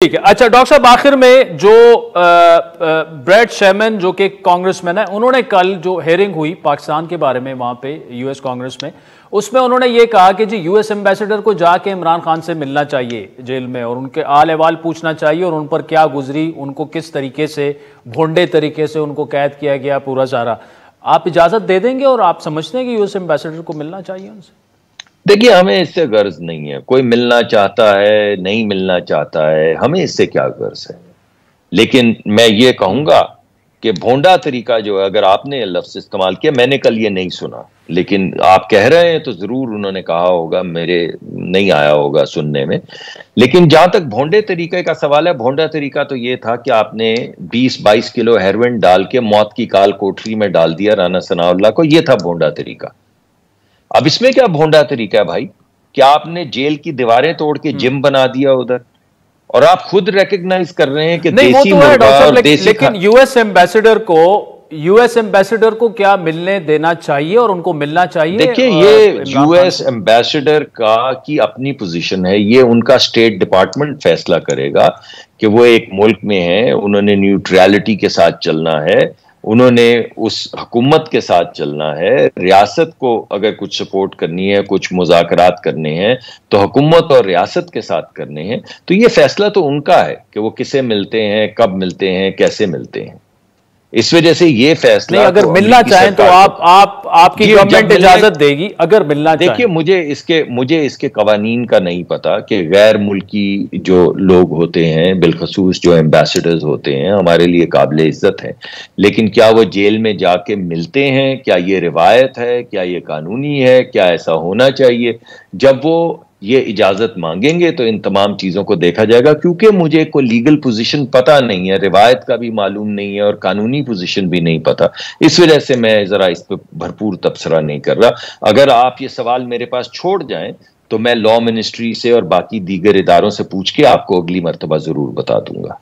ٹھیک ہے. اچھا ڈاکٹر صاحب، آخر میں جو بریڈ شیمن جو کہ کانگریس مین ہے، انہوں نے کل جو ہیئرنگ ہوئی پاکستان کے بارے میں وہاں پہ یو ایس کانگریس میں، اس میں انہوں نے یہ کہا کہ جی یو ایس ایمبیسڈر کو جا کے عمران خان سے ملنا چاہیے جیل میں، اور ان کے آل احوال پوچھنا چاہیے اور ان پر کیا گزری، ان کو کس طریقے سے بھونڈے طریقے سے ان کو قید کیا گیا پورا سارا. آپ اجازت دے دیں گے اور آپ سمجھتے ہیں کہ یو ایس ایمبیسڈر کو ملنا چاہیے ان سے؟ دیکھیے، ہمیں اس سے غرض نہیں ہے. کوئی ملنا چاہتا ہے نہیں ملنا چاہتا ہے، ہمیں اس سے کیا غرض ہے. لیکن میں یہ کہوں گا کہ بھونڈا طریقہ جو ہے، اگر آپ نے لفظ استعمال کیا، میں نے کل یہ نہیں سنا، لیکن آپ کہہ رہے ہیں تو ضرور انہوں نے کہا ہوگا، میرے نہیں آیا ہوگا سننے میں. لیکن جہاں تک بھونڈے طریقے کا سوال ہے، بھونڈا طریقہ تو یہ تھا کہ آپ نے 20-22 کلو ہیروئن ڈال کے موت کی کال کوٹری میں ڈال دیا رانا ثناء اللہ کو. یہ تھا بھونڈا طریقہ. اب اس میں کیا بھونڈا طریقہ ہے بھائی؟ کیا آپ نے جیل کی دیواریں توڑ کے جم بنا دیا ادھر، اور آپ خود ریکگنائز کر رہے ہیں کہ نہیں وہ دیسی تو ہے مرغا ڈاکٹر اور صاحب، دیسی لیکن یو ایس ایمبیسڈر کو کیا ملنے دینا چاہیے اور ان کو ملنا چاہیے؟ دیکھیے، یہ یو ایس ایمبیسڈر کی اپنی پوزیشن ہے، یہ ان کا اسٹیٹ ڈپارٹمنٹ فیصلہ کرے گا کہ وہ ایک ملک میں ہیں، انہوں نے نیوٹریلٹی کے ساتھ چلنا ہے، انہوں نے اس حکومت کے ساتھ چلنا ہے. ریاست کو اگر کچھ سپورٹ کرنی ہے، کچھ مذاکرات کرنے ہیں تو حکومت اور ریاست کے ساتھ کرنے ہیں. تو یہ فیصلہ تو ان کا ہے کہ وہ کسے ملتے ہیں، کب ملتے ہیں، کیسے ملتے ہیں. اس وجہ سے یہ فیصلہ نہیں، اگر ملنا چاہیں تو آپ کی گورنمنٹ اجازت دے گی اگر ملنا چاہیں. دیکھیے، مجھے اس کے قوانین کا نہیں پتا کہ غیر ملکی جو لوگ ہوتے ہیں، بالخصوص جو ایمبیسڈرز ہوتے ہیں، ہمارے لیے قابل عزت ہیں، لیکن کیا وہ جیل میں جا کے ملتے ہیں؟ کیا یہ روایت ہے؟ کیا یہ قانونی ہے؟ کیا ایسا ہونا چاہیے؟ جب وہ یہ اجازت مانگیں گے تو ان تمام چیزوں کو دیکھا جائے گا. کیونکہ مجھے کوئی لیگل پوزیشن پتہ نہیں ہے، روایت کا بھی معلوم نہیں ہے اور قانونی پوزیشن بھی نہیں پتہ، اس وجہ سے میں ذرا اس پہ بھرپور تبصرہ نہیں کر رہا. اگر آپ یہ سوال میرے پاس چھوڑ جائیں تو میں لا منسٹری سے اور باقی دیگر اداروں سے پوچھ کے آپ کو اگلی مرتبہ ضرور بتا دوں گا.